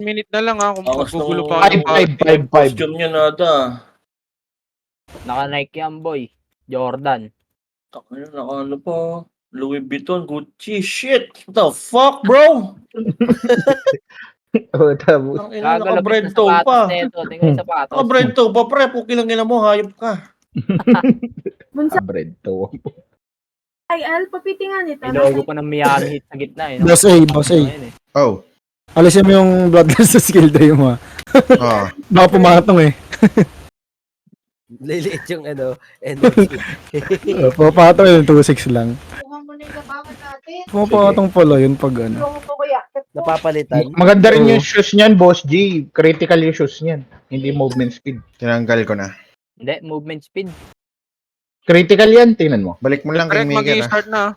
minute na lang kung Angas magugulo nung pa ako ng yung costume niya nata. Naka-Nike yan, boy. Jordan. Takina, ano pa? Louis Vuitton, Gucci, shit! What the fuck, bro? Tapos. Naka-bread toe pa. Tingnan yung sapatos. Naka-bread toe pa, pre. Pukilang ina mo, hayop ka. Bread to. Ay, Al, papitingan ito. Nilogo pa ng Miami Heat sa gitna eh. Boss A, Boss A. Oh. Alisin mo yung bloodless sa skill day mo. Oh. Baka pumatong eh. Liliit yung energy. Pumapatong yun, 2-6 lang. Kuha mo na yung labakan natin. Pumapatong pala yun pag ano. Yung po kuya. Napapalitan. Maganda rin yung shoes niyan, Boss G. Critical yung shoes niyan. Hindi movement speed. Tinanggal ko na. Hindi, movement speed. Critical yan, tingnan mo. Balik mo lang Correct, Kingmaker ah. mag-i-start na.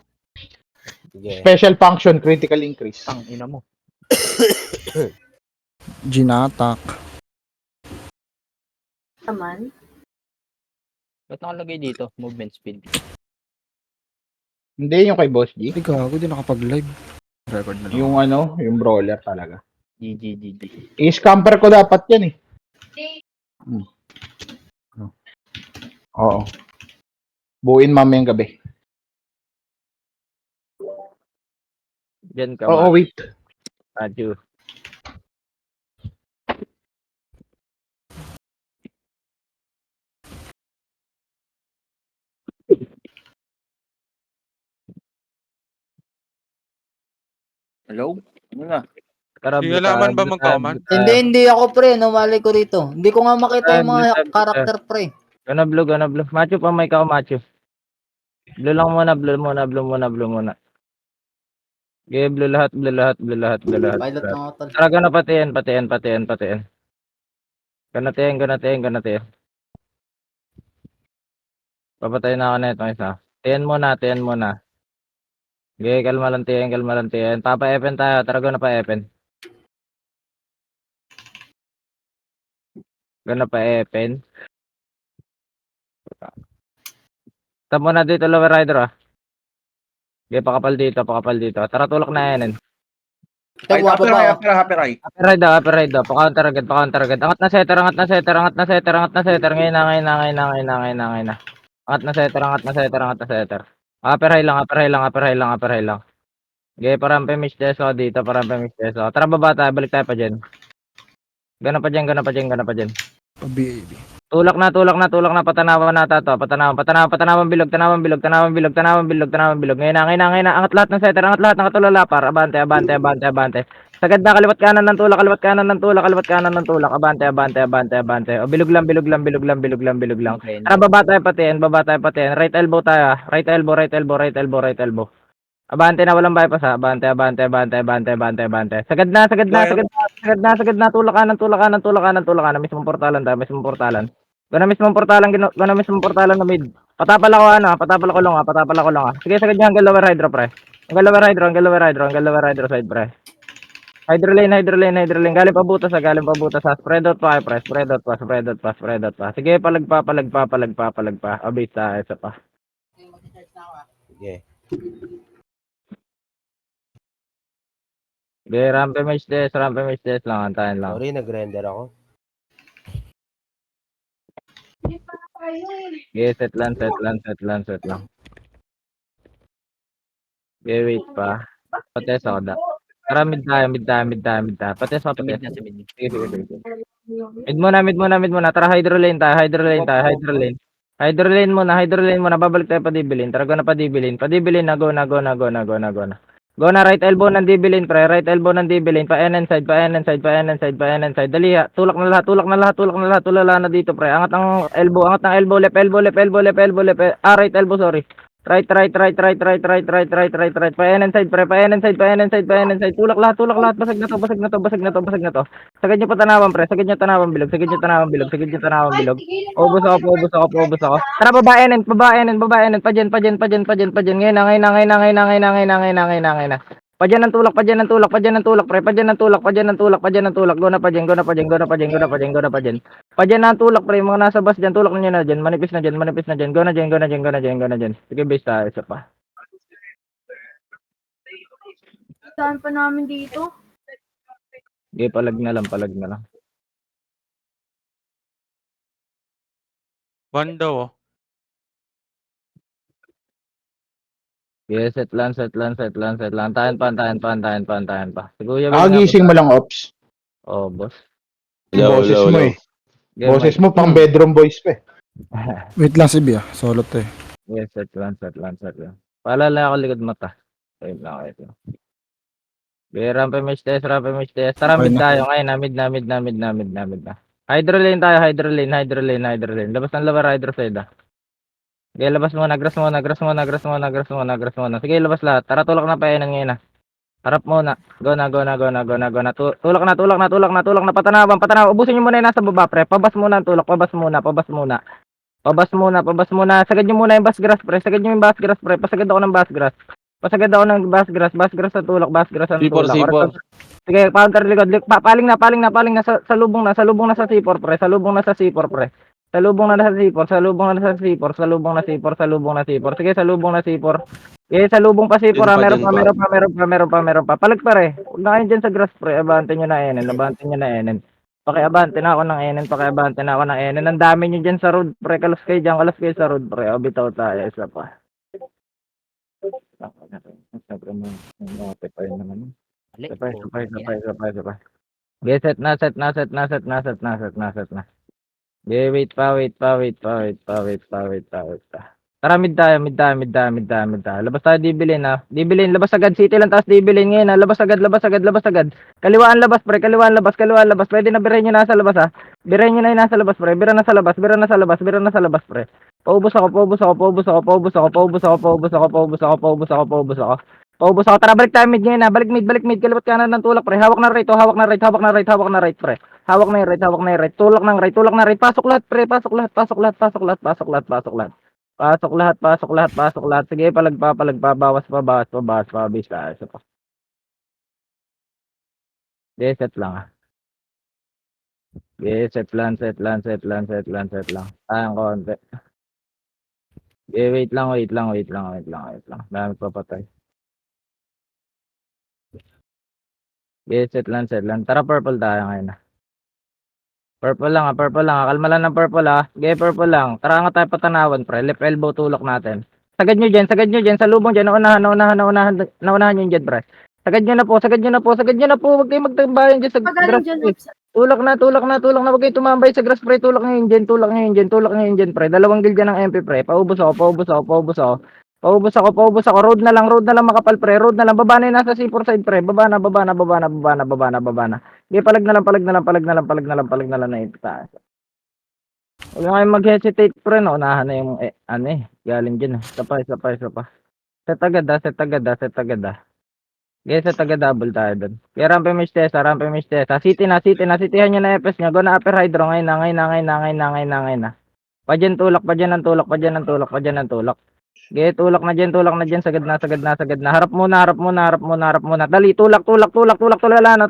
Sige. Special function, critical increase. Ang ina mo. Ginatak. Naman. Ba't nakalagay dito? Movement speed. Hindi yung kay Boss G. Hindi ka, ako din nakapag-live. Record na lang. Yung brawler talaga. GG. I-scamper ko dapat yan eh. Oo. Buuin mamayang gabi. Diyan ka Oo, wait. Radyo. Hello? Ano na? Hindi alaman ba mag-comment? Hindi ako pre, namali ko rito. Hindi ko nga makita yung mga karakter pre. Gana blue. Macho pa may kao, macho. Blue lang muna, blue muna. Okay, blue lahat. Pilot ng hotel. Tara, gana patiin. Ganatiin. Papatayin na ako na itong isa. Tiyan muna. Okay, kalma lang tiyan. Papa-epen tayo, tara gana pa-epen. Gana pa-epen. Tap mo na dito, lower rider ah. Okay, pakapal dito. Tara, tulak na yan. Ay, Happy happy right. Upper ride. Pa-counter agad. Angat na setter. Ngayon na. Angat na setter. Upper high lang. Okay, parang pemish deso dito. Tara, baba tayo. Balik tayo pa dyan. Gana pa dyan. Pa-BAB. Tulak na. Patanawan na to. Patanawan bilog. Ngayon na. Angat lahat ng setter. Angat tulala par. Abante. Sagad na kaliwat kanan ng tulak. Abante. O, bilog lang. Tara, baba tayo patiin. Right elbow tayo. Right elbow. Abante na, walang bypass ha. Abante. Sagad na. Tulak kanan. Mismong portalan. Gana mismong portalan na mid. Patapal ako lang ha. Sige, sagad niya hanggang lower hydro, pre. Hanggang lower hydro side, pre. Hydro lane. Galing pa butas ha. Spread out pa, pre. Spread out pa. Sige, palagpa. Abis tayo, isa pa. Sige. Sige, rampe match test lang. Antayin lang. Sorry, nag-render ako. Hindi pa tayo eh. Sige, set lang. Sige, wait pa. Pates ako da. Tara, mid tayo. Pates. Sige. Mid muna. Tara, hydro lane tayo. Hydro lane muna. Babalik tayo pa dibilin. Tara, go na pa dibilin. Na, go na. Go na, right elbow ng dibilin, pre. Pa N side. Dali ha. Tulak na lahat. Tulala na dito, pre. Angat ng elbow. Left elbow. Right elbow, sorry. Right. Pa N side, pre. Tulak lahat. Basag na to. Sagad nyo patanawan, pre. Sagad nyo tanawang bilog. Ubus ako. Tara, babaenin. Pa dyan. Ngayon na. Pa dyan ng tulak, pre. Pa dyan ng tulak. Go na pa dyan. Pa dyan ng tulak, pre. Mga nasa bus dyan, tulak nyo na dyan. Manipis na dyan. Go na dyan. Sige, base tayo. Isa pa. Saan pa namin dito? Sige, palag na lang, palag na lang. One daw, oh. Sige, set lang, set lang, set lang, set lang. Tahan pa, tahan pa, tahan pa, tahan pa. Si Kuya Will Gising mo lang, Ops. Oh, boss. Boses mo eh. Sige, Boses Mike. mo pang bedroom boys pa eh. Wait lang si Bia. Solo to eh. Sige, set lang, set lang, set lang. Paalala ako likod mata. Wait lang, wait lang. Sige, rampe match test, rampe match test. Tara, Okay mid na. tayo ngayon, na, mid na, mid na, mid na, mid na, mid na. Hydro lane tayo, hydro lane, hydro lane, hydro lane. Labas ng labar, hydro side ah. Sige, labas muna, grass muna, grass muna, grass muna, grass muna, grass muna. Sige, labas lahat. Tara, tulak na painan ngayon ah. Harap muna. Go na, go na, go na, go na, go na. Tulak na, tulak na, tulak na, tulak na. Patanawan, patanawan. Ubusin nyo muna yung nasa baba, pre. Pabas muna ang tulak, pabas muna, pabas muna. Pabas muna, pabas muna. Sagad nyo muna yung bass grass, pre. Sagad nyo yung bass grass, pre. Pasagad ako ng bass grass. Pasagad ako ng bass grass sa tulak, bass grass ang tulak. Sige, counter likod. Paling na, paling na, paling na. Salubong na sa C4, pre. Salubong na sa C4, pre. Salubong na sa C4, salubong na sa C4, salubong na C4, salubong na C4. Sige, salubong na C4. Eh, salubong pa C4, ah. Meron pa. Palag pa re. Huwag na kayo dyan sa grass, pre. Abante nyo na Enen, abante nyo na Enen. Pakiabante na ako ng Enen, pakiabante na ako ng Enen. Ang dami nyo dyan sa road, pre. Kalas kayo dyan, kalas kayo sa road, pre. O, bitaw tayo, isa pa. Notify naman. Mali. Sabay. Okay, set na. Okay, wait pa. Tara, mid tayo. Labas tayo, Dibilin ha. Dibilin, labas agad. City lang, taas Dibilin ngayon ha. Labas agad. Kaliwaan labas, pre. Kaliwaan labas. Pwede na birahin nyo nasa labas ha. Birahin nyo na yung nasa labas, pre. Bira na sa labas, pre. Paubos ako. Tara, balik tayo mid ngayon ha. Balik mid. Kaliwat kanan ng tulak, pre. Hawak na right, pre. Hawak na yung right. Tulak ng right. Pasok lahat, pre. Pasok lahat. Pasok lahat. Sige, palagpa. Bawas pa. Bisa. Isa pa. Okay, set lang ah. Okay, set lang. Tayang konti. Okay, wait lang. Dami pa patay. Okay, set lang. Tara, purple tayo ngayon ah. Purple lang. Kalma lang ng purple ah. Okay, purple lang. Tara nga tayo patanawan, pre. Left elbow tulak natin. Sagad nyo dyan. Salubong dyan. Naunahan nyo dyan, pre. Sagad nyo na po. Huwag kayo magtambayan dyan sa Pagaling grass, dyan, pre. Ops. Tulak na. Huwag kayo tumambay sa grass, pre. Tulak ngayon dyan, pre. Dalawang deal dyan ng MP, pre. Paubos ako. Road na lang makapal, pre. Baba na yung nasa C4 side, pre. Baba na. Hindi, palag na lang na itaas. Huwag nga kayong mag-hesitate, pre. Naunahan na yung, galing dyan. Isa pa. Set agad ah. Okay, set agad, double tayo dun. Kaya rampe match test. City na. Cityhan nyo na FS nyo. Go na upper hydro. Ngayon na. Pa dyan ang tulak. Okay, tulak na dyan. Sagad na. Harap muna. Dali, tulak. Tulala na,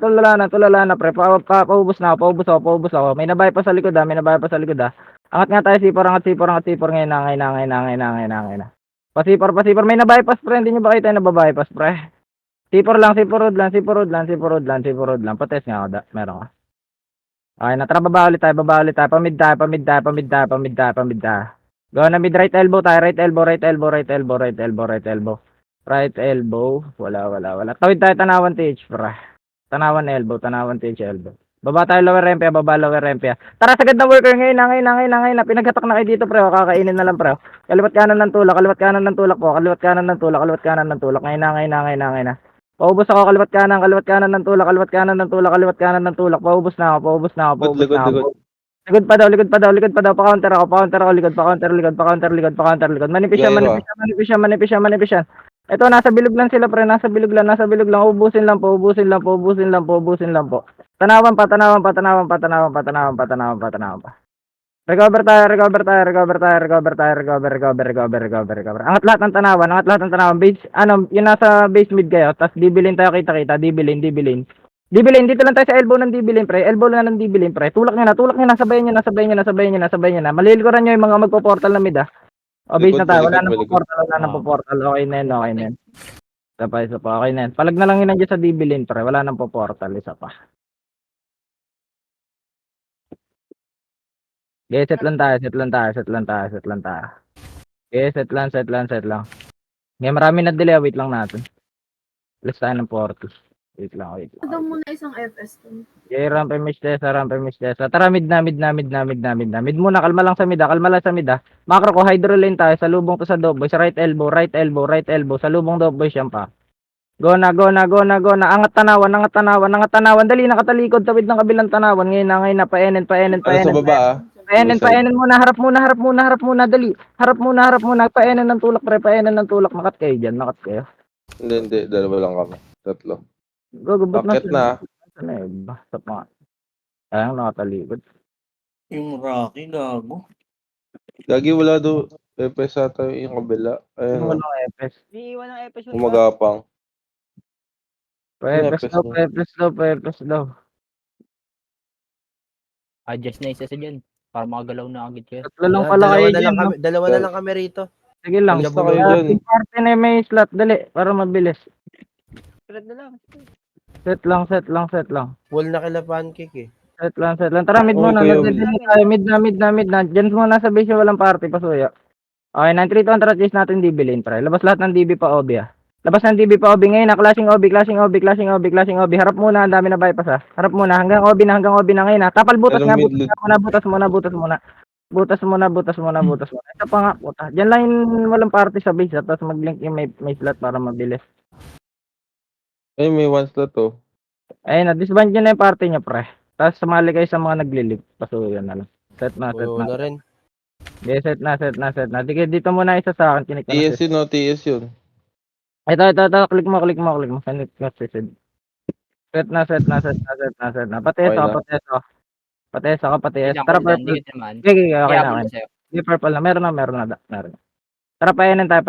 pre. Paubos ako. May nabay pa sa likod ah. Angat nga tayo, C4 ngayon na. Pasipor. May nabypass, pre. Hindi nyo ba kayo tayo nababypass, pre? C4 road lang. Patest nga ako. Meron ka. Okay, natara, baba ulit tayo. Pamid tayo. Go na mid, right elbow tayo. Right elbow. Wala. Tawid tayo, tanawan TH, pre. Tanawan TH elbow. Baba tayo, lower ramp. Tara, sagad na worker ngayon na. Pinaghatak na kayo dito, pre. Kakainin na lang, pre. Kaliwat kanan ng tulak po. Ngayon na. Paubos ako, kaliwat kanan ng tulak. Paubos na ako. Likod pa daw. Pa-counter ako. Likod. Manipis siya. Ito, nasa bilog lang sila, pre. Nasa bilog lang. Ubusin lang po. Tanawan pa. Recover tayo. Angat lahat ng tanawan. Base, yung nasa base mid kayo. Tapos dibilin tayo, kita. Dibilin. Dito lang tayo sa elbow ng Dibilin, pre. Tulak nyo na. Sabayan nyo na. Malilikuran nyo yung mga magpo-portal na mid, ah. O, base na tayo. Wala nang po-portal. Okay na yan. Isa pa. Okay na yan. Palag na lang yun nandiyan sa Dibilin, pre. Wala nang po-portal. Isa pa. Okay, set lang tayo, set lang tayo, set lang tayo, set lang tayo. Okay, set lang, set lang, set lang. Okay, marami na delay, wait lang natin. Alis tayo ng 40. Wait lang, wait lang. Ito muna isang FS ko. Okay, ramp and miss tesa, ramp and miss tesa. Tara, mid na, mid na, mid na, mid na, mid na. Mid muna, kalma lang sa mid, kalma lang sa mid. Macro ko, hydro lane tayo, sa lubong to sa dog boy, sa right elbow, right elbow, right elbow, sa lubong dog boy siyang pa. Go na, go na, go na, go na. Angat tanawan, angat tanawan, angat tanawan. Dali, nakatalikod, tawid ng kabilang tanawan. Ngayon na, paenen, paenen, Ano sa paenen. baba ah? Paenen, paenen muna, harap muna, harap muna, harap muna, dali. Harap muna, paenen ng tulak, pre, paenen ng tulak. Nakat kayo dyan, nakat kayo. Hindi. Dalawa lang kami. Tatlo. Go, gubot na. Bakit na? Ano eh, basta pa. Ayang nakatalikod. Yung Rocky, gago. Lagi wala do. Pepe sa tayo yung kabila. Sino Ayun. walang epes? Iiwan ng Epes yung Umagapang. Pepes Epes daw, mo. pepes daw, pepes daw. Adjust na isa sa dyan. Para makagalaw na agad kayo. Tatlo lang pala kayo dyan, no? Dalawa na lang kami rito. Sige lang. Alis na kayo Ah, dyan. big party na may slot, dali, para mabilis. Sunod na lang. Set lang, set lang, set lang. Full na kila pancake eh. Set lang, set lang. Tara, mid Okay, muna. kuya, Nagdidili tayo. Mid na. Diyan muna sa base walang party, pasuya. Okay, 9-3-2 chase natin DB lane, pre. Labas lahat ng DB pa OB, ah. Labas ng DB pa OB ngayon na clashing OB. Harap muna, ang dami na bypass, ah. Harap muna, hanggang OB na ngayon, ah. Tapal butas Anong nga, mid butas muna. Butas muna. Ito pa nga, puta. Diyan lang yung walang party sa base, ah. Tapos mag-link yung may slot para mabilis. Ay, may one slot oh. Ayun na, disband nyo na yung party nyo, pre. Tapos sumali kayo sa mga naglilig. Pasuyo na lang. Set na. Oo na rin. Okay, set na. Sige, dito muna isa sa akin. Kinik na TS yun oh, TS yun. Ito. Click mo. Send it message. Set na. Pati isa. Tara, purple. Okay, okay na. Sige, purple na. Meron na. Tara, paenan tayo.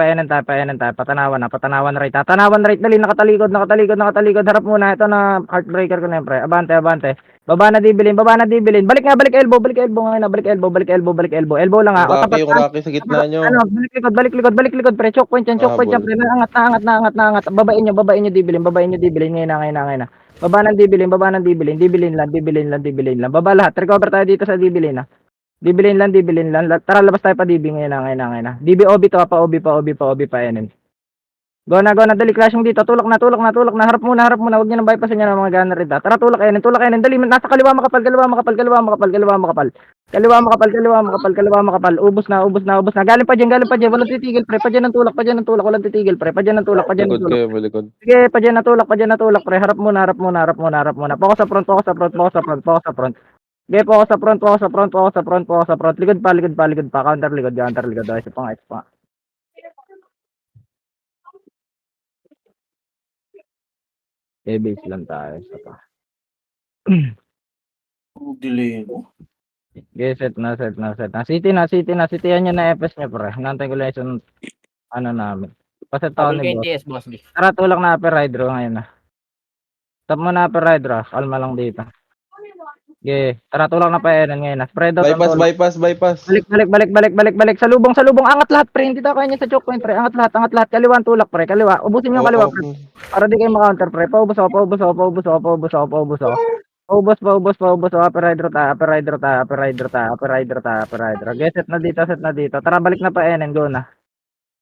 Patanawan na right. Tanawan right, dali. Nakatalikod. Harap muna. Ito na, heartbreaker ko na yun, pre. Abante. Baba na dibilin. Balik elbow ngayon na. Balik elbow. Elbow lang, ha. O, tapat Yung ka. Rocky sa gitna nyo. Ano, balik likod, pre. Choke point yan, pre. Angat. Babain nyo, dibilin. Ngayon na. Baba ng dibilin. Dibilin lang. Baba lahat. Recover tayo dito sa dibilin, ha. Dibilin lang. Tara, labas tayo pa DB ngayon na. DB OB to, pa NN. Go na, dali, clashing dito. Tulak na. Harap muna. Huwag niyo nang bypassin niya ng mga gunner rin. Tara, tulak NN. Dali, nasa kaliwa makapal. Ubos na. Galing pa dyan. Walang titigil, pre. Pa dyan ng tulak. Walang titigil, pre. Pa dyan ng tulak. Malikod. Sige, pa dyan ng tulak, pre. Harap muna. Focus sa front. Okay, focus sa front. Likod pa. Counter likod. Ay, isa pa. Okay, base lang tayo. Isa pa. Ang delay mo. Okay, set na. City yan nyo na FS nyo, pre. Nantay ko lang yung namin. Paset taon ni boss. boss. Tara, tulak na upper hydro ngayon na. Stop mo na upper hydro. Kalma lang dito. Okay, tara, tulak na pa yan ngayon na. Spread out. Bypass. Balik. Sa lubong. Angat lahat, pre. Hindi tayo kaya niya sa choke point, pre. Angat lahat. Kaliwa ang tulak, pre. Kaliwa. Ubusin yung kaliwa, pre. Para di kayo maka-counter, pre. Paubos ako. Paubos. Upper hydro tayo. Okay, set na dito. Tara, balik na pa NN. Go na.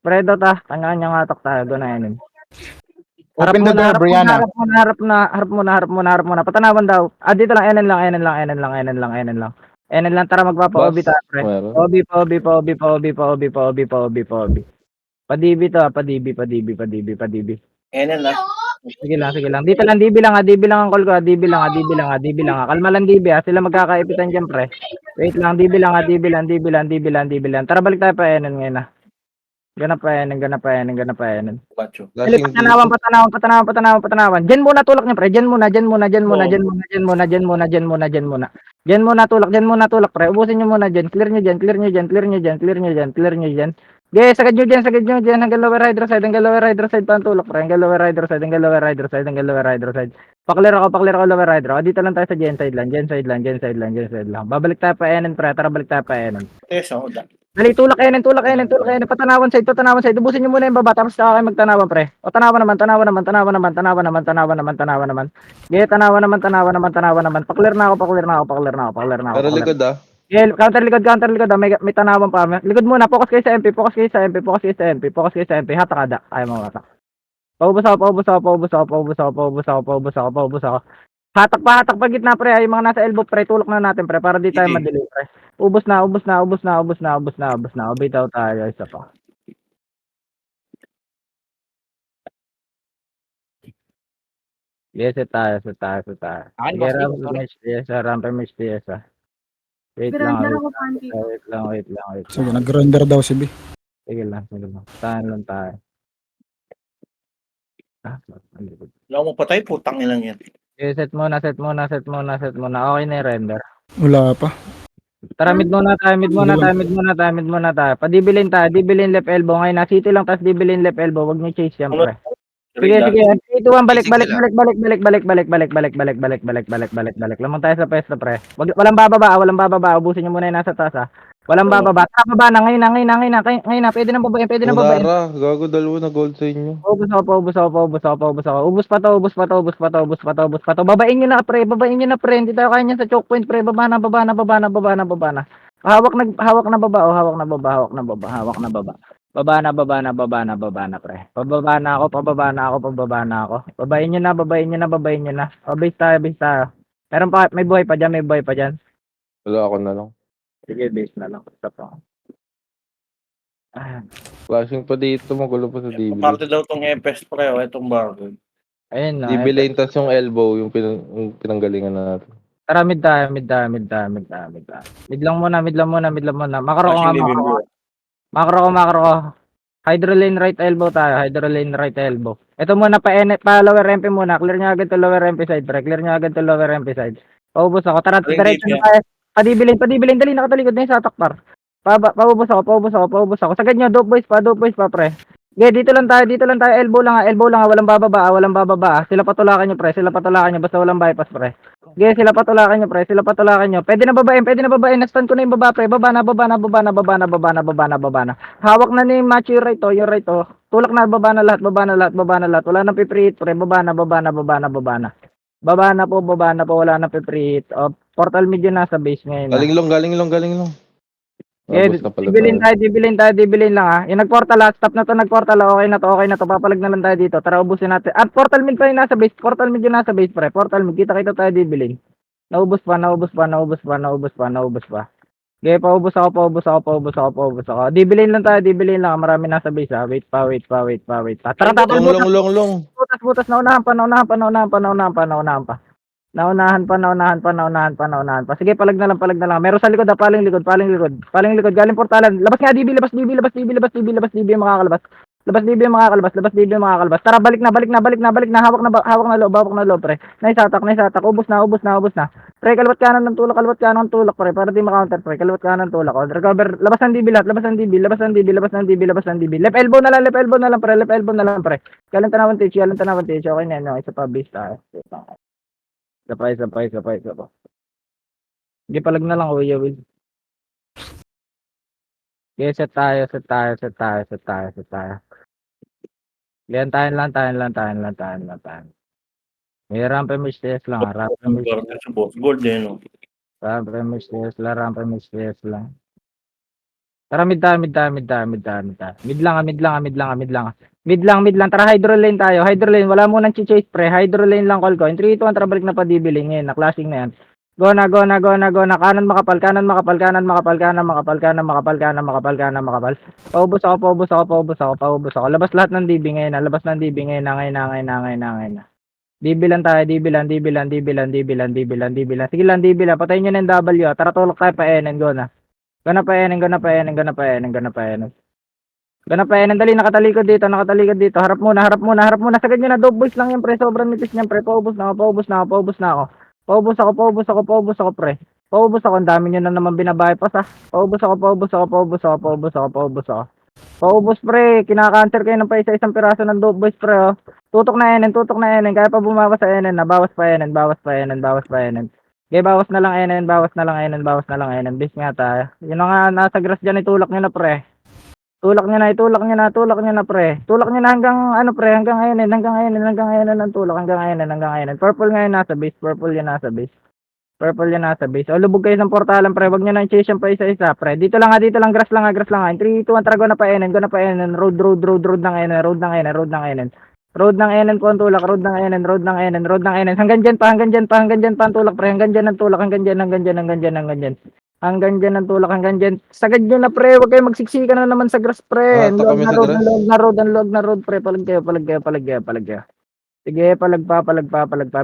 Spread out, ah. Kanya-kanyang atak tayo. Go na NN. Open the door, Brianna. Harap muna. Patanawan daw. Dito lang, NN lang. Tara, magpapa-OB tayo, pre. Meron. OB. Pa-DB to, pa-DB. Enen na. Sige lang. Dito lang, DB lang ang call ko. DB lang. Kalma lang, DB, ha. Sila magkakaipitan dyan, pre. Wait lang, DB lang. Tara, balik tayo pa NN ngayon, ha. Ganap pa NN. Bacho. Dali, patanawan. Diyan muna tulak niya, pre. Diyan muna. Tulak, pre. Ubusin niyo muna diyan. Clear niyo diyan. Okay, sagad niyo diyan. Hanggang lower rider side pa ang tulak, pre. Hanggang lower rider side. Paklir ako lower rider. Dito lang tayo sa gen side lang. Babalik tayo pa NN, pre. Tara, balik tayo pa NN. Teso, da. Dali, tulak NN. Patanawan side. Ubusin niyo muna yung baba, tapos saka kayo magtanawan, pre. O, tanawan naman. Okay, tanawan naman. Paklir na ako. Pero likod ah. Counter likod, ah. May tanawan pa. Likod muna, focus kayo sa MP, focus kayo sa MP, focus kayo sa MP, focus kayo sa MP. Hatak kada. Ayaw mo hatak. Paubos ako. Hatak pa gitna pre, ay mga nasa elbow pre, tulok na natin pre para di tayo Sige. madelay pre. Ubos na. Bitaw tayo isa pa. Yes, set tayo. Akin, Sige, boss, ramp sorry. match TS, ramp match TS. Wait lang. Grinder ako, pancake. Wait lang. Sige, nag-grinder daw si B. Sige lang. Tahan lang tayo. Wala akong patay, putang ilang yan. Okay, set muna. Okay na yung render. Wala pa. Tara, mid muna tayo. Padibilin tayo, dibilin left elbow. Ngayon na city lang, tapos dibilin left elbow. Wag niyo chase yan, pre. Sige. 3, 2, 1, balik. Lamang tayo sa pwesto, pre. Walang bababa. Ubusin niyo muna yung nasa taas, ha. Walang bababa. Tara, baba na. Ngayon na. Pwede na babain. Unara, gago, dalawa na gold sa inyo. Ubus ako. Ubus pa to. Babain nyo na, pre. Hindi tayo kaya niyan sa choke point, pre. Baba na. Hawak na baba. Baba na, pre. Pababa na ako. Babain nyo na. O, base tayo. May buhay pa dyan. Wala ako na lang. Sige, base na lang. Isa pa. Flashing pa dito, magulo pa sa DB. Parte daw tong EPS pre, o itong barcode. Ayun na. DB lane, tas yung elbow, yung pinanggalingan natin. Tara, mid tayo. Mid lang muna. Makro ko nga. Makro ko. Hydro lane right elbow tayo. Ito muna pa lower MP muna. Clear nyo agad to lower MP side, pre. Paubos ako. Tara, diretso na tayo. Padibilin. Dali, nakatalikod na yung satak, par. Paubos ako. Sagad nyo, dope boys pa, pre. Okay, dito lang tayo. Elbow lang. Walang bababa. Sila patulakan nyo, pre. Basta walang bypass, pre. Okay, sila patulakan nyo. Pwede na babain. Nastan ko na yung baba, pre. Baba na. Hawak na ni Macho yung right, oh. Tulak na, baba na lahat. Wala nang pipreheat, pre. Baba na. Baba na po, wala nang pipreheat. Oh, portal mid yun nasa base ngayon. Galing long. Okay, Tapos na pala dibilin lang, ha. Yung nagportal, ha. Stop na to, okay na to. Papalag na lang tayo dito. Tara, ubusin natin. Portal mid pa yung nasa base. Pre. Portal mid. Kita tayo dibilin. Naubos pa. Okay, paubos ako. Dibilin lang. Marami nasa base, ha. Wait pa. Tara, tapos long. butas. Naunahan pa. Sige, palag na lang. Meron sa likod, paling likod. Galing portalan. Labas nga, DB, labas DB yung makakalabas. Tara, balik na. Hawak na loob, pre. Naisatak. Ubos na. Pre, kalawat kanan ng tulak, pre. Para di ma-counter, pre. Kalawat kanan ng tulak. O, recover. Labas ng DB lahat. Labas ng DB. Left elbow na lang, pre. Galing tanawan teach. Okay na, no. Isa pa, base tayo. Isa pa. Hindi, palag na lang, Kuya Will. Okay, set tayo. Tayo lang. May ramp image test lang. Barcode sa boss. Gold din, no? Ramp image test lang. Tara, mid tayo. Mid lang. Tara, hydro lane tayo. Wala mo nang chase, pre. Hydro lane lang call ko. In 3, 2, 1, tara, balik na pa dibiling. Ngayon, na-clashing na yan. Go na. Kanan makapal. Paubos ako. Labas lahat ng DB ngayon na. DB lang tayo. Sige lang, DB lang. Patayin nyo na yung W. Tara, tulok tayo pa NN. Go na. Gana pa NN. Dali, nakatalikod dito. Harap muna. Sagad nyo na, dope boys lang yan, pre. Sobrang nipis niyan, pre. Paubos na ako. Paubos ako, pre. Ang dami nyo na naman binabypass, ha. Paubos ako. Paubos, pre. Kinaka-counter kayo ng pa isang piraso ng dope boys, pre, oh. Tutok na NN. Kaya pa bumawas sa NN, na. Bawas pa NN. Okay, bawas na lang NN. Base nga tayo. Yun na nga, nasa grass dyan, itulak nyo na, pre. Tulak nyo na, pre. Tulak nyo na hanggang, hanggang NN ng tulak, hanggang NN. Purple ngayon nasa base. Purple yan nasa base. O, lubog kayo ng portalan, pre. Wag nyo na i-chase yan pa isa-isa, pre. Dito lang, dito lang. Grass lang, grass lang. 3, 2, 1, tara, go na pa NN. Go na pa NN. Road ng NN. Road ng NN. Road ng NN. Road ng NN po ang tulak. Road ng NN. Road ng NN. Road ng NN. Hanggang dyan pa, hanggang dyan pa, hanggang dyan pa ang tulak, pre. Hanggang dyan ang tulak. Hanggang dyan, hanggang dyan, hanggang dyan, hanggang dyan. Hanggang dyan ang tulak, hanggang dyan. Sagad nyo na, pre. Huwag kayo magsiksikan na naman sa grass, pre. Ah, Ang kami sa road, grass. ang log na road, pre. Palag kayo, palag kayo, palag kayo, palag kayo. Sige, palag pa.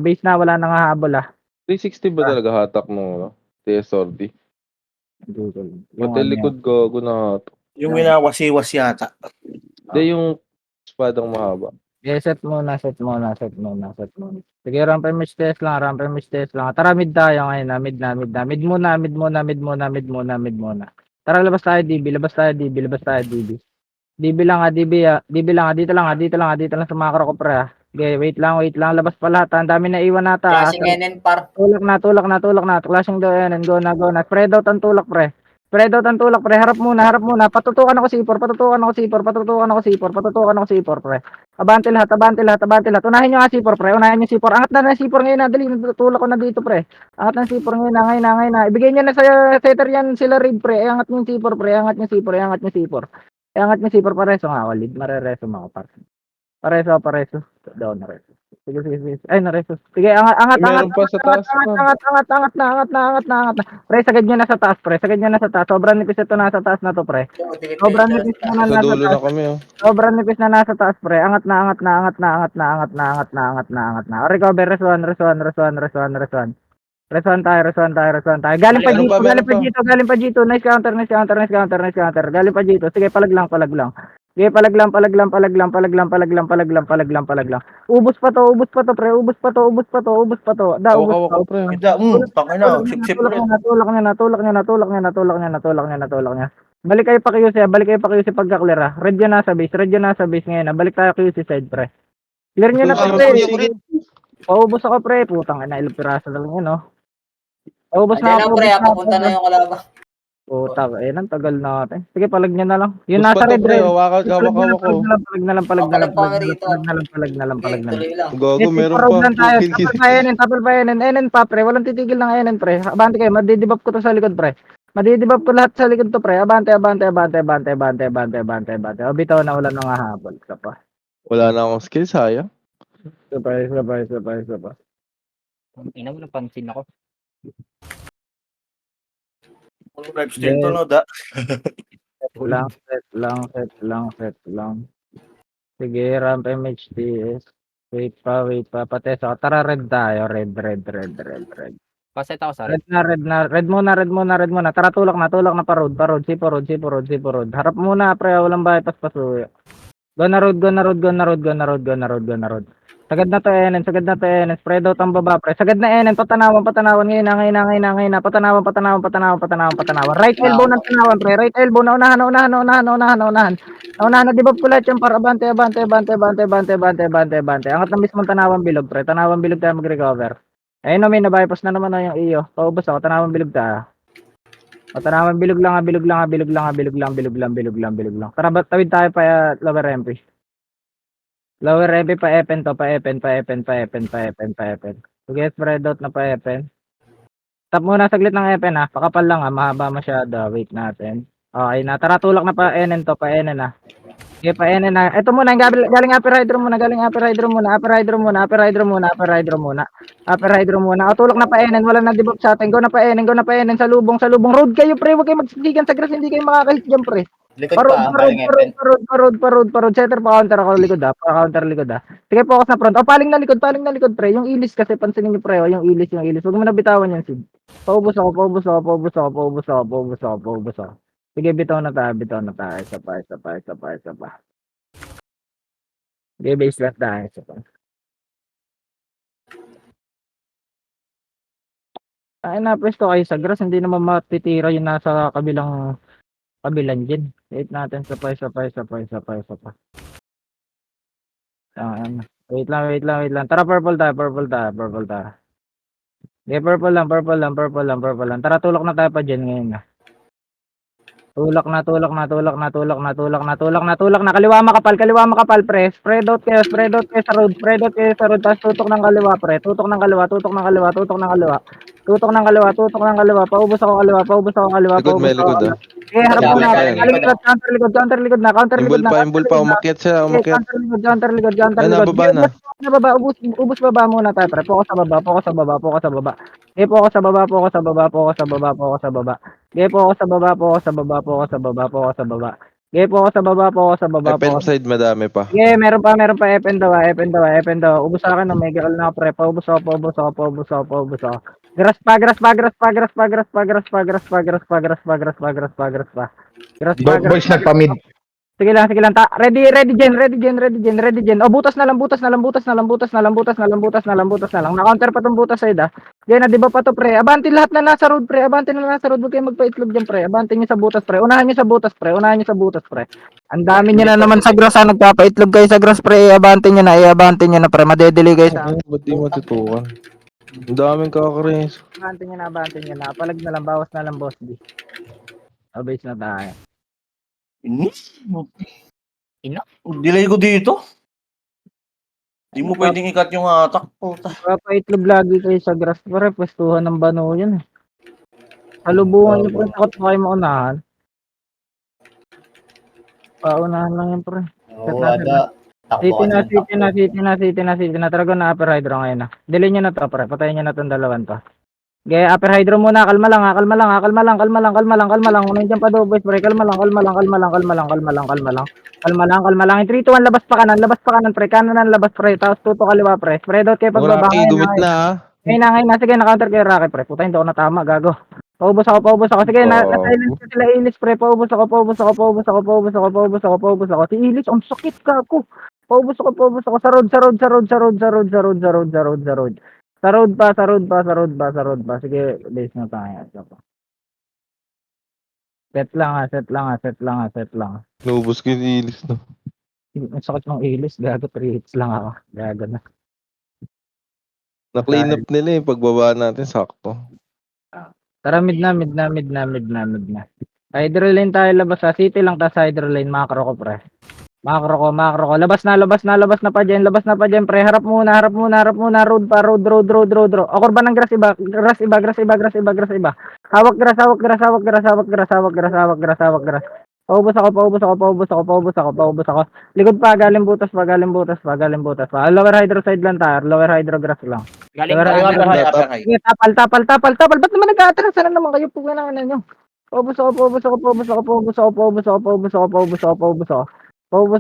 Base na, wala nang hahabol, ah. 360 ba talaga hatak mo, TSRD? Pati likod ko na hatak. Yung winawasi-was yata. Hindi yung espadang mahaba. Yeah, set muna. Sige, ramp and test lang. Tara, mid tayo ngayon, mid muna. Tara, labas tayo, DB. DB lang, dito lang sa macro ko, pre, ah. Okay, wait lang, labas pa lahat, ah. Ang dami na iwan nata, ah. Flashing NN par. Tulak na. Flashing daw yan, and go na. Spread out ang tulak, pre. Harap muna. Patutukan ako C4, pre. Abante lahat. Unahin nyo nga C4, pre. Angat na C4 ngayon, na. Dali, natutulak ko na dito, pre. Angat ng C4 ngayon na. Ibigay nyo na sa setter yan, sila Reed, pre. Angat nyo yung C4, pre. Angat nyo C4. Pareso nga, walid. Marereso mga par. Pareso. Down na reso. Sige. Ay, nareso. Sige, angat. Meron pa sa taas. Angat na. Pre, sagad nyo na sa taas, pre. Sobrang nipis ito nasa taas na to, pre. Sobrang nipis na Sa nasa dulo taas. na kami, oh. Sobrang nipis na nasa taas, pre. Angat na. Recover, resuan. Resuan tayo. Galing pa G2. Nice counter. Galing pa G2. Sige, palag lang. Sige, palag lang. Ubus pa to, pre. Ubus pa to. Hawak ko, pre. Pakina, sip-sip ulit. Natulak niya. Balik kayo pa QC pagka-clear, ah. Red yan nasa base ngayon, ah. Balik tayo QC side, pre. Clear nyo na to, pre. Paubos ako, pre. Putang ina, ilang piraso lang yun, oh. Paubos na ako. Papunta na yung kalaban. Putang ina, ang tagal natin. Sige, palag nyo na lang. Yung Bus pa nasa to, red, pre. red. Hawak ko. Palag na lang. Palag lang. Gago, meron Road lang tayo. pa. Tapos pa NN pa, pre. Walang titigil ng NN, pre. Abante kayo. Madidibap ko to sa likod, pre. Madidibap ko lahat sa likod to, pre. Abante. O, bitaw na wala nang hahabol. Isa pa. Wala na akong skill, sayang. Isa pa. Ina mo, napansin ako. Live stream to, no? Da. Set lang. Sige, ramp MHTS. Wait pa. Pates ako. Tara, red tayo. Red. Paset ako sa Red na. Red muna. Tara, tulak na pa road. Sipo road. Harap muna, pre. Walang bypass pasuyo. Go na road. Sagad na to NN. Spread out ang baba, pre. Sagad na NN. Patanawan. Ngayon na. Patanawan. Right elbow ng tanawan, pre. Right elbow na unahan. Na dibab ko lahat yung para abante. Angat na mismo tanawan bilog, pre. Tanawan bilog tayo mag-recover. Ayun na, may na-bypass na naman yung iyo. Paubos ako. Tanawan bilog tayo. Tanawan bilog lang. Tara, tawid tayo pa lower MP. Lower MP pa epen to, pa epen. Sige, spread out na pa epen. Tap muna saglit ng epen, ha. Pakapal lang, ha. Mahaba masyado. Wait natin. Okay na. Tara, tulak na pa NN to, pa NN, ha. Sige, pa NN, ha. Ito muna, galing upper hydro muna. O, tulak na pa NN. Wala na debuff sa atin. Go na pa NN. Sa lubong. Road kayo, pre. Huwag kayo magsigigan sa grass. Hindi kayo makakahit dyan, pre. Parod. Setter pa counter ako likod, ah. Pa-counter likod, ah. Sige, focus na front. O, paling na likod, pre. Yung ilis kasi, pansinin niyo, pre. O, yung ilis. Huwag mo na bitawan yan, Sid. Paubos ako. Sige, bitaw na tayo. Isa pa. Sige, base left tayo. Isa pa. Ay, na-presto kayo sa grass. Hindi naman matitira yung nasa kabilang dyan. Wait natin, sapay. Wait lang. Tara, purple tayo. Okay, purple lang. Tara, tulak na tayo pa dyan ngayon, na. Tulak na, tulak na, tulak na, tulak na, tulak na, tulak na, tulak na. Kaliwa makapal, pre. Spread out kayo sa road, spread out kayo sa road. Tapos tutok ng kaliwa, pre. Tutok ng kaliwa, tutok ng kaliwa, tutok ng kaliwa. Tutok ng kaliwa, tutok ng kaliwa. Paubos ako kaliwa, paubos ako kaliwa, Likod, paubos may ako likod kaliwa. ah. Okay, harap Imbol na. pa yan. Likod, counter likod, counter likod na, counter likod Imbol na. pa, imbol pa. Umakyat siya, Okay, umakyat. counter likod. Ay, nababa na. Nababa, ubos baba muna tayo, pre. Focus sa baba, focus sa baba, focus sa baba. Okay, focus sa baba, focus sa baba, focus sa baba, focus sa baba. Okay, focus sa baba, focus sa baba, focus sa baba, focus sa baba. Okay, focus sa baba, focus sa baba, FM focus. side, madami pa. Okay, meron pa, FN daw, FN daw, FN daw. Ubos sa akin, mega call na ako, pre. Paubos ako, paubos ako, paubos ako, paubos ako. Gras pa. Boys, nagpa-mid. Sige lang. Ready gen. Oh, butas na lang. Na-counter pa tong butas side ah. Yan na, di ba pa to, pre? Abante lahat na nasa road, pre. Huwag kayo magpa-itlog dyan, pre. Abante nyo sa butas, pre. Unahan nyo sa butas, pre. Ang dami nyo na naman sa grass, ha. Nagpapa-itlog kayo sa grass, pre. Abante nyo na, pre. Madedelay kayo sa... Ay, ba't di matutukan? Ang daming kakares. Abante nyo na. Palag na lang, bawas na lang, boss D. Abase na tayo. Delay ko dito. Di mo pwedeng ikat yung atak. Puta. Papa-itlog lagi kayo sa grass, pre. Pwestuhan ng bano yan, eh. Salubungan nyo, pre. Takot pa kayo maunahan. Paunahan lang yan, pre. Oo, ada. City na. Taragon na upper hydro ngayon na. Delay nyo na to, pre. Patayin nyo na tong dalawan to. Okay, upper hydro muna. Kalma lang. Unahin dyan pa do, boys, pre. Kalma lang. In 3, 2, 1, labas pa kanan, pre. Kanan labas, pre. Tapos tuto kaliwa, pre. Spread out kayo pagbaba. Rocky, gumit na ah. Ngayon na. Sige, na-counter kayo, Rocky, pre. Puta, hindi ako natama, gago. Paubos ako. Sige, na-silence ko sila Ilis, pre. Paubos ako. Si Ilis, ang sakit ka ako. Paubos ako. Sa road. Sa road pa. Sige, base na tayo. Set lang. Nubos ko yung ilis no. Ang sakit ng Ilis, gago. 3 hits lang ako. Gago na. Na-clean up nila yung pagbaba natin, sakto. Tara, mid na. Hydro lane tayo labas sa city lang, tas hydro lane, macro ko, pre. Macro ko. Labas na pa dyan, pre. Harap muna. Road. Okor ba ng grass iba? Hawak grass. Paubos ako. Likod pa, galing butas pa. Lower hydro side lang tayo, lower hydro grass lang. Lower hydro. Sige, tapal. Ba't naman nag-aatras na naman kayo? Puga na nyo. Paubos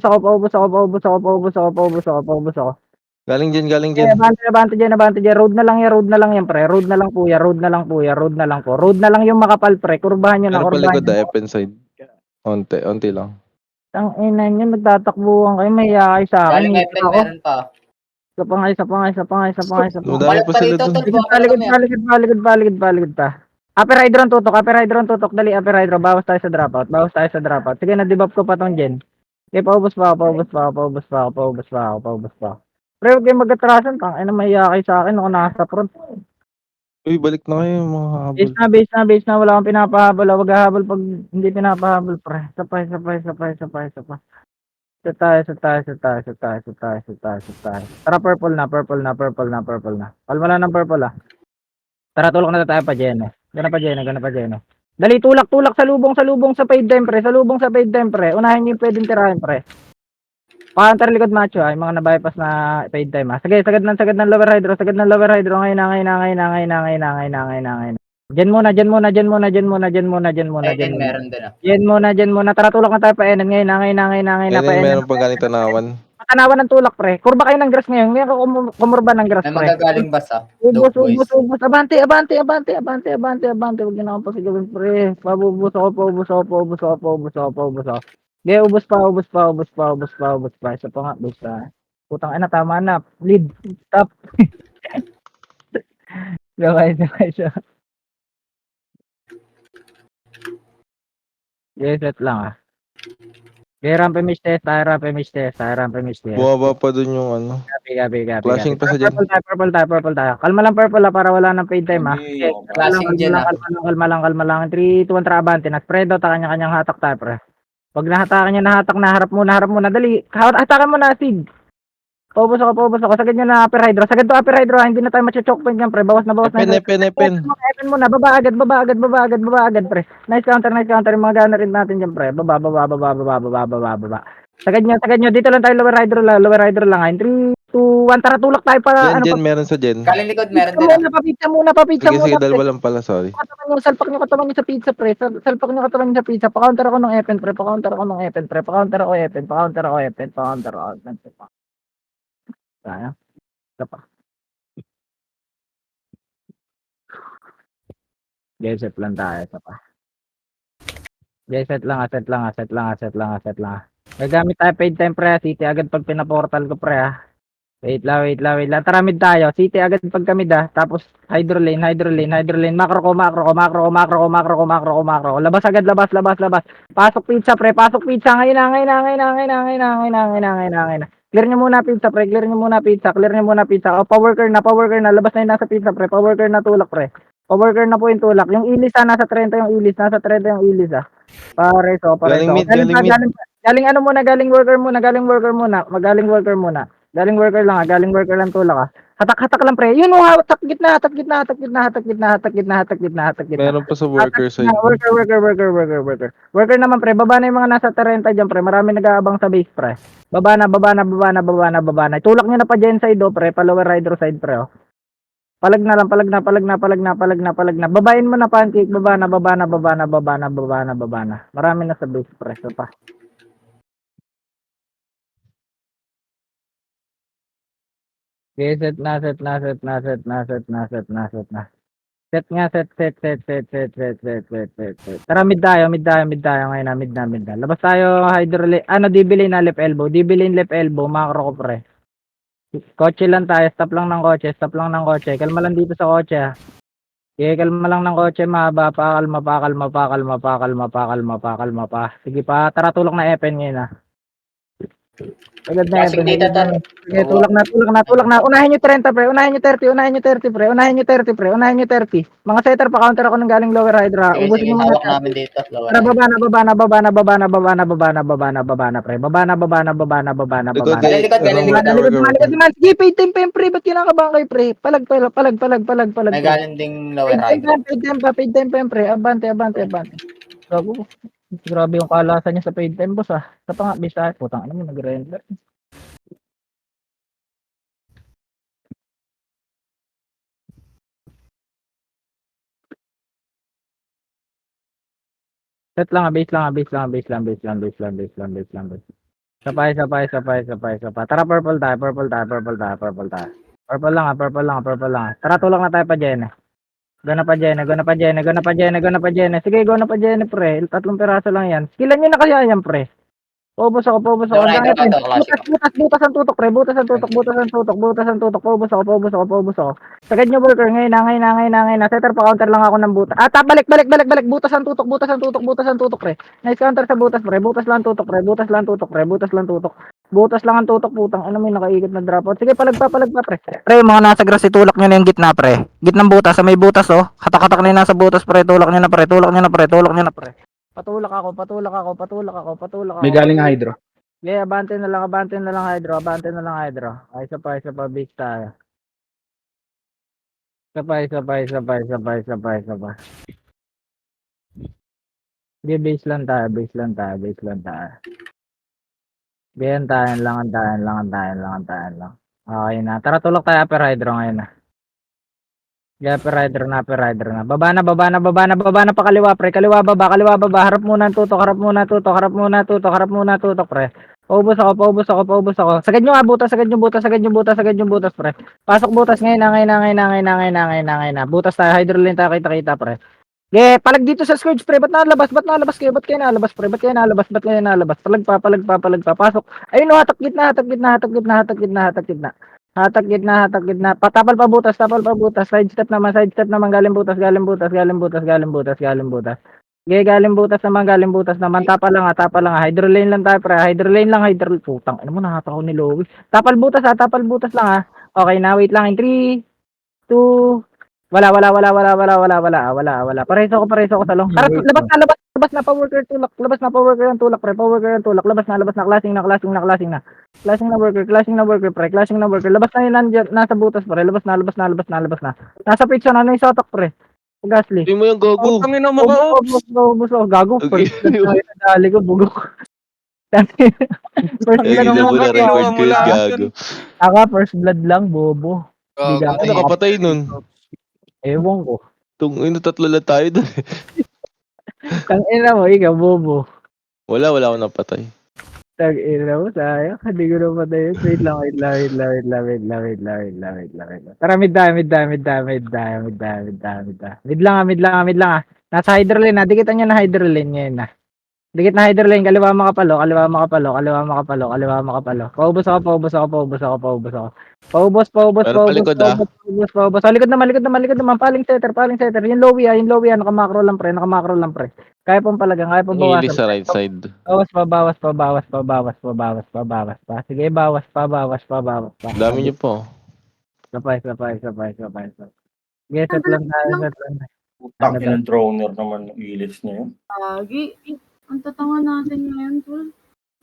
ako. Galing dyan. Abante dyan. Road na lang yan, pre. Road na lang po. Road na lang yung makapal, pre. Kurbahan nyo na. Meron pa likod na FN side. Onti lang. Ang ina nyo, nagtatakbuhan kayo. May kayo sa akin. Galing Hihit FM, ako. meron pa. Isa pa nga. Madami pa sila dun. Baligid pa. Upper hydro ang tutok. Dali, upper hydro. Bawas tayo sa dropout. Sige, na-debuff ko pa tong gen. Okay, paubos pa ako. Pre, huwag kayong mag-atrasan. Ay na, mahiya kayo sa akin. Ako nasa front. Uy, balik na kayo mga habol. Base na. Wala akong pinapahabol. Huwag hahabol pag hindi pinapahabol, pre. Sapay. Sa tayo. Tara, purple na. Kalma lang ng purple, ah. Tara, tulak na tayo pa, Jen. Gana pa, Jen. Dali, tulak sa lubong sa fade time, pre. Unahin niyo yung pwedeng tirahin, pre. Counter likod macho, ay mga na-bypass na fade time, ah. Sige, sagad ng lower hydro. Ngayon na. Jen muna. FN, meron din ah. Jen muna. Tara, tulak na tayo pa Enan. Ngayon na pa Enan. Meron pang galing tanawan. Tanawan ng tulak, pre. Kurba kayo ng grass ngayon. Ngayon kumurba ng grass, May pre. magagaling bus ah. Ubos. Dope boys. Abante. Huwag niyo na akong pasigawin, pre. Pabubos ako. Hindi, ubos pa. Isa pa nga, basta. Putang ina, tama na. Lead. Stop. Gaway siya. Yes, set lang, ah. Okay, ramp finish test tayo, ramp finish test tayo, ramp finish test. Bumaba pa dun yung ano. Copy. Flashing pa sa dyan. Purple tayo. Kalma lang purple para wala nang fade time ha. Hindi, Okay, okay. Flashing kalma lang. 3, 2, 1, tara abante. Na-spread out, kanya-kanyang hatak tayo, pre. Pag nahatakan niya, nahatak na, harap muna. Dali, hatakan mo na, Sig. Paubos ako. Sagad nyo na upper hydro. Sagad to upper hydro, hindi na tayo matcha-choke point yan, pre. Bawas na. Epen. Epen muna, baba agad, pre. Nice counter. Yung mga gunner rin natin dyan, pre. Baba. Sagad nyo. Dito lang tayo, lower hydro lang. 3, 2, 1, tara, tulak tayo para, Jen, meron sa Jen. Galing likod, meron din ah. papizza muna, Sige, pre. dalawa lang pala, sorry. Salpak nyo katawan nyo sa pizza, pre. Salpak nyo katawan nyo sa pizza. Pa-counter ako ng Epen, pre. Pa-counter ako Epen. Kaya. Ito pa. Set lang tayo. Ito pa. Set lang. Gagamit tayo paid time, pre. City agad pag pinaportal ko, pre. Wait lang. Tara mid tayo. City agad pag kami tapos hydro lane. Macro ko. Labas agad. Pasok pizza, pre. Ngayon na. Clear nyo muna pizza. O, pa-worker na. Labas na yung nasa pizza, pre. Pa-worker na tulak, pre. Pa-worker na po yung tulak. Yung ilis nasa 30 yung ilis. Pare, so. Galing mid. Galing worker muna. Galing worker lang tulak ah. Hatak lang, pre. Yun, hatak gitna. Meron pa sa worker side. Worker. Worker naman, pre. Baba na yung mga nasa 30 dyan, pre. Marami nag-aabang sa base, pre. Baba na. Tulak nyo na pa dyan side, oh, pre. Pa lower rider side, pre, oh. Palag na. Babain mo na, pancake. Baba na. Marami na sa base, pre. So pa. Okay, set na. Set nga. Tara, mid tayo ngayon na, mid na. Labas tayo, hydro lane. D-B lane na left elbow, macro ko, pre. Kotse lang tayo, stop lang ng kotse. Kalma lang dito sa kotse, ha. Okay, kalma lang ng kotse, mahaba pa, kalma pa. Sige pa, tara, tulak na Epen ngayon, ha. Agad na Flashing Epen. data to. Okay, tulak na. Unahin nyo 30, pre. Unahin nyo 30, pre. Mga setter pa, counter ako ng galing lower hydra. Sige, Ubusin mo hawak muna. namin dito. Lower. Tara, baba na, pre. Baba na. Likod, Galing likod. Sige, paid time pa yung pre. Ba't kinakabahan kayo, pre? Palag. May galing ding lower hydro. Paid time pa yung pre. Abante. Grabe yung kalasan niya sa paid time, boss, ah. Sa panga, bisa. Putang, ano mo, nag-render. Set lang, base lang. Sapay. Tara, purple tayo. Purple lang. Tara, tulak na tayo pa dyan, eh. Go na pa dyan. Sige, go na pa dyan, pre. 3 piraso lang yan. Skillan nyo na kaya yan, pre. Paubos ako. Lower hydro pa to, classic. Butas ang tutok, pre. Butas ang tutok. Paubos ako. Sagad nyo, worker. Ngayon na. Setter pa, counter lang ako ng butas. Balik. Butas ang tutok, pre. Nice counter sa butas, pre. Butas lang tutok. Butas lang ang tutok, putang. Ano, may nakaikot na dropout. Sige, palag pa, pre. Pre, mga nasa grass, itulak nyo na yung gitna, pre. Gitnang butas, sa may butas, oh. Hatak na yung nasa butas, pre. Tulak nyo na, pre. Patulak ako. May galing hydro. Yeah, abante na lang hydro. Ay, isa pa, base tayo. Isa pa. Sige, base lang tayo. Ganyan lang. Okay na. Tara, tulak tayo upper hydro ngayon na. Upper hydro na. Baba na pa kaliwa, pre. Kaliwa baba. Harap muna ang tutok, pre. Paubos ako. Sagad nyo nga butas, pre. Pasok butas ngayon na. Butas tayo, hydro lane tayo, kita, pre. Palag dito sa scourge, pre. Ba't nalabas kayo? Ba't kayo nalabas? Palag pa. Pasok. Ayun, hatak gitna. Tapal pa butas. Side step naman. Galing butas. Sige, galing butas naman. Tapa lang ha. Hydro lane lang tayo, pre. Hydro lane lang, putang. Ano mo, nakata ko ni Louie. Tapal butas lang ha. Okay na, wait lang. In 3, 2, wala. Pareso ko sa long. Tara, labas na, pa-worker tulak. Labas na, pa-worker yung tulak, pre. Pa-worker yung tulak. Labas na. Clashing na. Clashing na worker, pre. Clashing na worker. Labas na yun, nasa butas, pre. Labas na. Nasa pizza na, yung sotok, pre. Gasly. Hindi mo yung gogo. Tangin na mo ka, Ubus ako. Gago. Okay. First blood na dali ko. Bugok. First Lagi blood na mo lang. na record ko yung gago. First blood lang, bobo. Di Ano nakapatay nun? Ewan ko. Tatlo lang tayo doon. Tangina mo, ikaw, bobo. Wala akong napatay. Tangina mo, sayang. Hindi ko na patay. Wait lang. Tara, mid lang. Nasa hydro lane, dikitan nyo na hydro lane ngayon na. Dikit na hydro lane, kaliwa makapalo. Paubos ako. Paubos. Likod naman. Paling setter. Yung lowy, nakamakro lang, pre. Kaya pong palagang, kaya pong Hilig bawasan. sa right side. Bawas pa. Sige, bawas pa. Dami niyo po. Sapay. Sige, set lang tayo. Tangin ng droner naman ng ilis niya yun. Lagi. Ang tatanga natin ngayon, tol.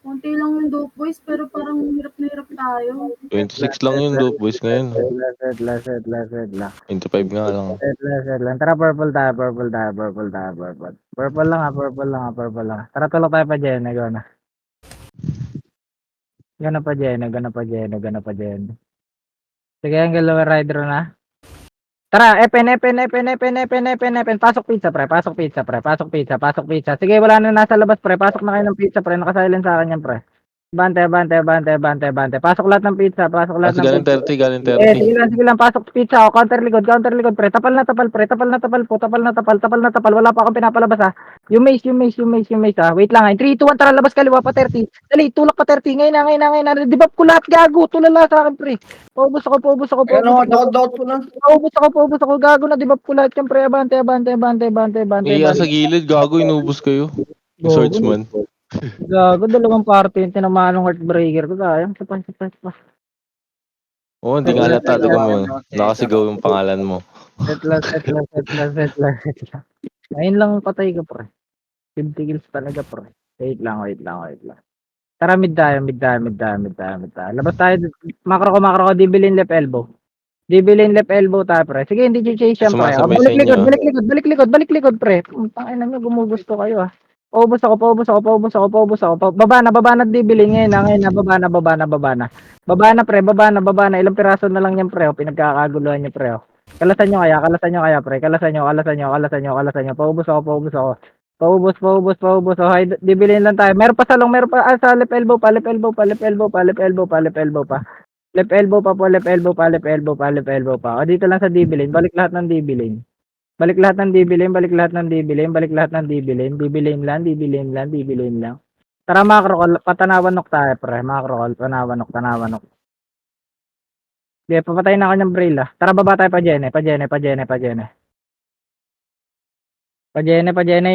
Konti lang yung dope boys, pero parang hirap na hirap tayo. 26 lang yung dope boys ngayon. Set lang. 25 nga lang. Set lang. Tara, purple tayo. Purple lang ha. Tara, tulog tayo pa dyan. Gana pa dyan. Sige, ang lower rider na. Tara, Epen. Pasok pizza, pre. Sige, wala na nasa labas, pre. Pasok na kayo ng pizza, pre. Nakasilent sa akin yan, pre. Bante. Pasok lahat ng pizza. Galing 30. Sige lang. Pasok pizza. Counter likod, pre. Tapal na tapal. Wala pa akong pinapalabas, ha. Yung maze, ha. Wait lang, ha. 3, 2, 1, tara, labas kaliwa pa 30. Dali, tulak pa 30. Ngayon na. Dibap ko lahat, gago. Tulala sa akin, pre. Paubos ako. Doubt ko na. Paubos ako, gago na. Dibap ko lahat yan, pre. Abante. Iya sa gilid, gago, inubos kayo. Yung swordsman. Gago, dalawang party yung tinamaan ng heartbreaker ko. Sayang, sapay. Oo, hindi nga halata. Tignan mo yun. Nakasigaw yung pangalan mo. Set lang. Ngayon lang patay ka, pre. 50 kills talaga, pre. Wait lang. Tara, mid tayo. Labas tayo. Makro ko, dibilin left elbow. Tayo, pre. Sige, hindi chase yan, pre. Sumasabay sa inyo. Balik likod, pre. Tangina nyo, gumugusto kayo, ah. Paubos ako. Baba na dibilin ngayon na. Baba na, pre. Ilang piraso na lang yan, pre. Pinagkakaguluhan nyo, pre. Kalasan nyo kaya, pre. Kalasan nyo. Paubos ako. Paubos. Dibilin lang tayo. Meron pa sa left elbow pa. Left elbow pa. O, dito lang sa dibilin. Balik lahat ng dibilin. Dibilin lang. Tara, macro call. Patanawanok tayo, pre. Macro call. Tanawanok. Sige, papatayin na kanyang braille, ah. Tara, baba tayo pa Jene.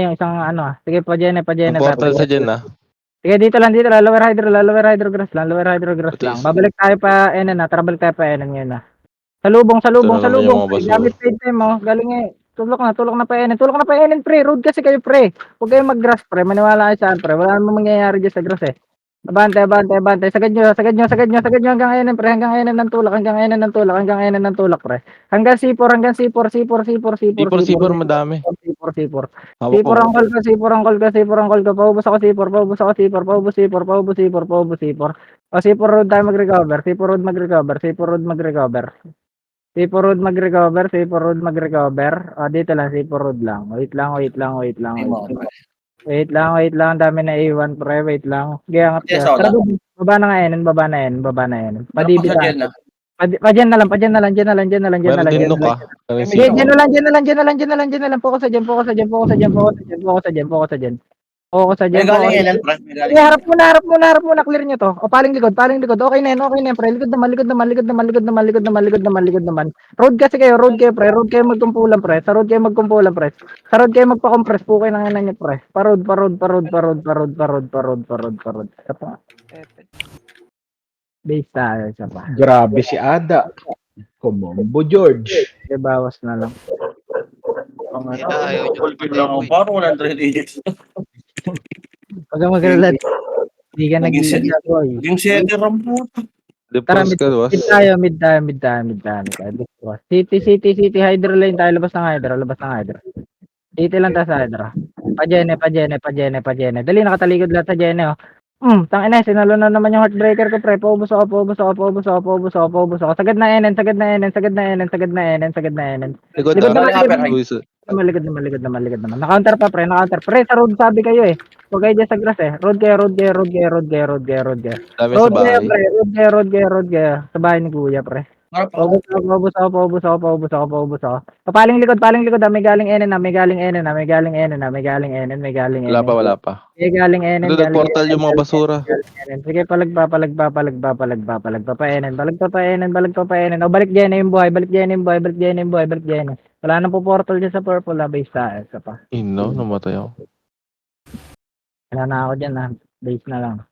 Yung isang ano, ah. Sige, pa Jene. Ang portal sa dyan, ah. Sige, dito lang. Lower hydro grass lang. Babalik tayo pa Enen, ah. Tara, balik tayo pa Enen ngayon, ah. Salubong. naman yung mga baso. Gamit paid time, oh. Galing eh. Tulok na pa Enen, pre. Road kasi kayo, pre. Huwag kayong mag-grass, pre. Maniwala kayo saan, pre. Wala namang mangyayari dyan sa grass, eh. Abante. Sagad nyo hanggang Enen, pre. Hanggang Enen ng tulak, pre. Hanggang C4. C4, madami. C4. Hawak ko. C4 ang call ko. Paubos ako C4. Paubos C4. O, C4 road tayo mag-recover. C4 road mag-recover. O, dito lang, C4 road lang. Wait lang. Dami na A1, pre. Wait lang. Gaya nga. Yes, Tara, baba na Enen. Padibi tayo. na. Dyan na lang. Meron din nook, ah. Sige, dyan na lang. Focus sa dyan. Focus sa May dyan, galing focus. yan, pre. May galing Sige, harap muna, clear nyo to. O, paling likod. Okay na yan, pre. Likod naman. Road kasi kayo, pre. Road kayo magkumpulan, pre. Sa road kayo magpa-compress. Pukay na nga nyo, pre. Parod. Isa pa. Base tayo, isa pa. Grabe si Ada. Komombo George. Sige, bawas na lang. Ayaw nyo. Fulfill lang ako. Parang 100 AX. Pag mag-relat, hindi ka nag-iisa, boy. Yung 7 RAM po. Tara, Depros ka, was. mid tayo. City, Hydro lane tayo. Labas ng Hydro. City lang tayo sa Hydro. Pa-Jene. Dali, nakatalikod lahat sa Jene, oh. Tangina, sinalo na naman yung heartbreaker ko, pre. Paubos ako. Sagad na enen. Likod Likod na. naman. Luis. Malikod naman. Na-counter pa, pre. Pre, sa road sabi kayo, eh. Huwag kayo dyan sa grass, eh. Road kayo. Dami sa bahay. Road kayo. Sa bahay ni Kuya, pre. Paubos ako. Paling likod. May galing enen. Wala pa. May galing enen. Doon ang portal yung mga basura. Sige, palagpa. Paenen. O, balik dyan yung buhay. Wala nang po portal dyan sa purple, base tayo. Isa pa. Ino, namatay ako. Wala na ako dyan, base na lang.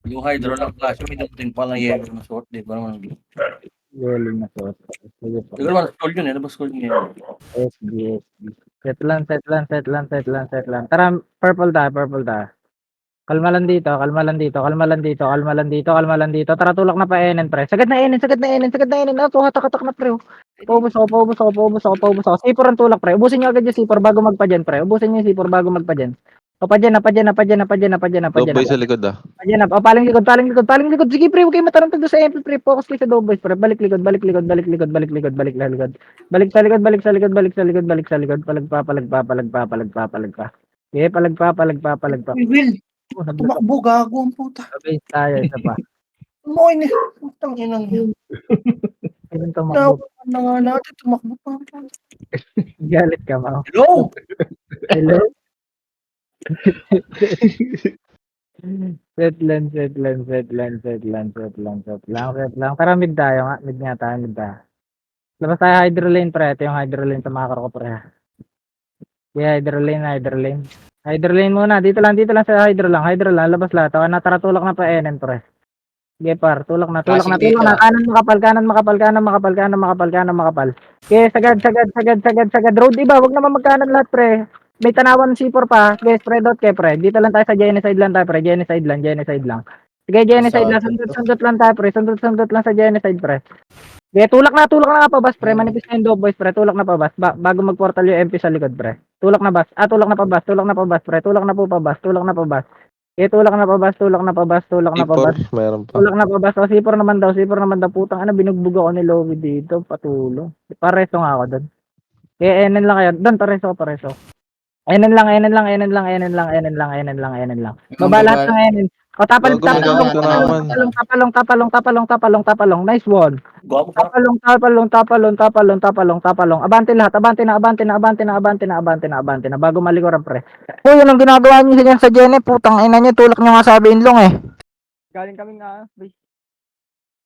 Yung Hydro lang klase. May dumating pa lang yellow na short. Di ba naman? Galing na to. Sige po. Di ba naman? Scroll yun eh. Diba scroll yun eh? SB. Set lang. Tara, purple tayo. Kalma lang dito. Tara, tulak na pa enen, pre. Sagad na enen. Hatak na, pre. Paubos ako. C4 ang tulak, pre. Ubusin nyo agad yung C4 bago magpa dyan, pre. O, pa dyan. Top boy sa likod, ah. O, paling likod. Sige, pre, huwag kayo matarantag doon sa MP, pre. Focus kayo sa double boys, pre. Balik likod. Balik sa likod. Palagpa. Okay, palagpa. Will, tumakbo gago ang puta. Base tayo, isa pa. Tumoy na. Putang inang yun. Ayun, tumakbo. Nawakan na nga natin. Tumakbo pa. Galit ka, Mau. Hello? Set lang. Tara, mid tayo nga. Mid tayo. Labas tayo Hydro lane, pre. Ito yung Hydro lane sa makakar ko, pre. Yeah, Hydro lane muna. Dito lang sa Hydro lang. Labas lahat. Tara, tulak na pa enen, pre. Sige, par. Tulak na. Kanan makapal. Okay, sagad. Road, iba. Huwag naman magkanan lahat, pre. May tanawan C4 pa. Okay, spread out kayo, pre. Dito lang tayo sa Genocide lang tayo, pre. Genocide lang. Sige, Genocide lang. Sundot lang tayo, pre. Sundot lang sa Genocide, pre. Okay, tulak na nga pabas, pre. Manipis na yung dog boys, pre. Tulak na pabas. Bago mag-portal yung MP sa likod, pre. Tulak na pabas, pre. Tulak na pabas. Okay, tulak na pabas. C4, mayroon pa. Tulak na pabas. O, C4 naman daw. Putang binugbog ako ni Lowy dito. Patulo. Pareso nga ako doon. Okay, enen lang kayo. Doon, pareso. Enen lang. Baba lahat ng enen. O, tapalong. Nice one. Gago pa. Tapalong. Abante lahat. Abante na. Bago malikuran, pre. Uy, yun ang ginagawa niyo yan sa Jene. Putang ina niyo. Tulak niyo nga sa Inlong, eh. Galing kami nga.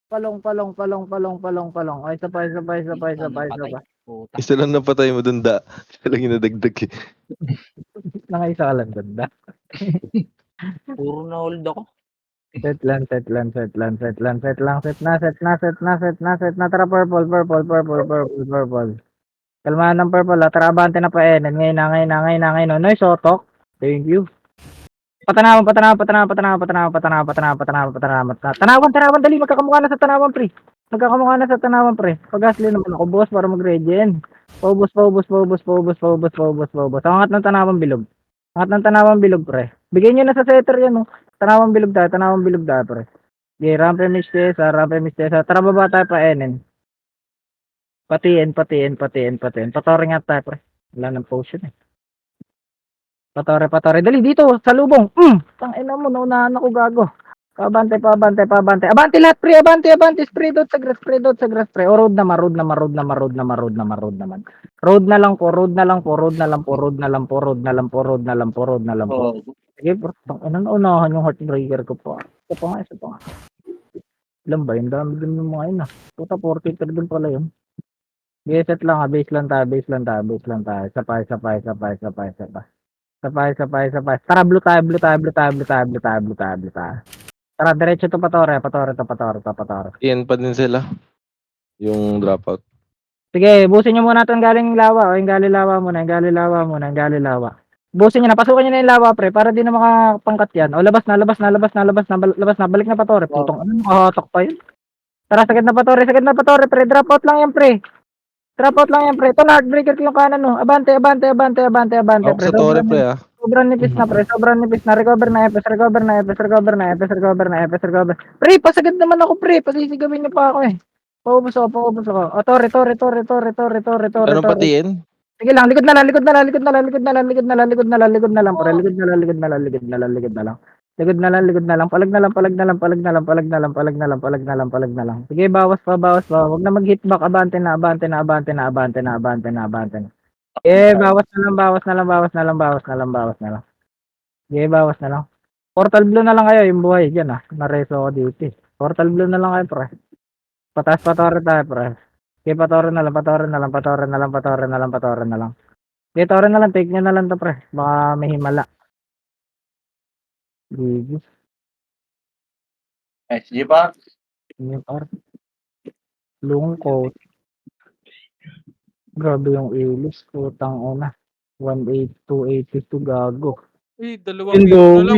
Palong. Ay, isa pa. Isa lang napatay mo dun, da. Isa lang yung nadagdag, eh. Nangaisa ka lang, ganda. Puro na hold ako. Set na. Tara, purple. Kalmahan ng purple, ha. Tara, abante na pa enen. Ngayon. Nice, Otok. Thank you. Patanawan. Tanawan. Dali, magkakamukha na sa tanawan, pre. Pag-gasly naman ako, boss, para mag-regen. Paubos. Ang angat ng tanawan bilog. Pre. Bigay nyo na sa setter yan, oh. Tanawang bilog tayo, pre. Okay, rampe mistesa. Tara, baba tayo pa enen. Patiin. Patore nga tayo, pre. Wala ng potion, eh. Patore. Dali, dito, sa lubong. Tangina mo, naunahan ako, gago. Paabante. Abante lahat, pre. Abante. Spread out sa grass, pre. O, road naman. Road naman. Road na lang po. Oh, Sige, bro. Ano na unahan yung heartbreaker ko pa. Isa pa nga. Ilan ba? Yung dami din yung mga yun ah. Puta, 43 din pala yun. Base lang ah. Base lang tayo. Sapay. Tara, blue tayo. Tara, diretso to Patore. Iyan pa din sila. Yung dropout. Sige, busin nyo muna itong galing lawa. O, yung galing lawa muna. Busin nyo na. Pasukan nyo na yung lawa, pre. Para di na makapangkat yan. O, labas na. Balik na Patore. Putong ano, nakahatak pa yun. Tara, sagad na Patore, pre. Drop out lang yan, pre. Ito na, heartbreaker ko yung kanan, no. Abante, Ako pre. sa Torre, pre, ah. Sobrang nipis na, pre. Recover na. Pre, pasagad naman ako, pre. Pasisigawin niyo pa ako, eh. Paubos ako. O, Torre. Anong patiin? Sige lang, likod na lang, pre. Likod na lang. Palag na lang. Sige, bawas pa. Huwag na mag-hit back. Abante na. Eh, bawas na lang. Sige, bawas na lang. Portal blue na lang kayo, yung buhay dyan ah. Nareso ako dito eh. Portal blue na lang kayo, pre. Pataas Patore tayo, pre. Sige, Patore na lang. Sige, Tore na lang, take nyo na lang to, pre. Baka may himala. Gigi. SG pa. Yung art. Lungkot. Grabe yung ilis. Putang una. 182, 82 gago. Dalawang hero na lang.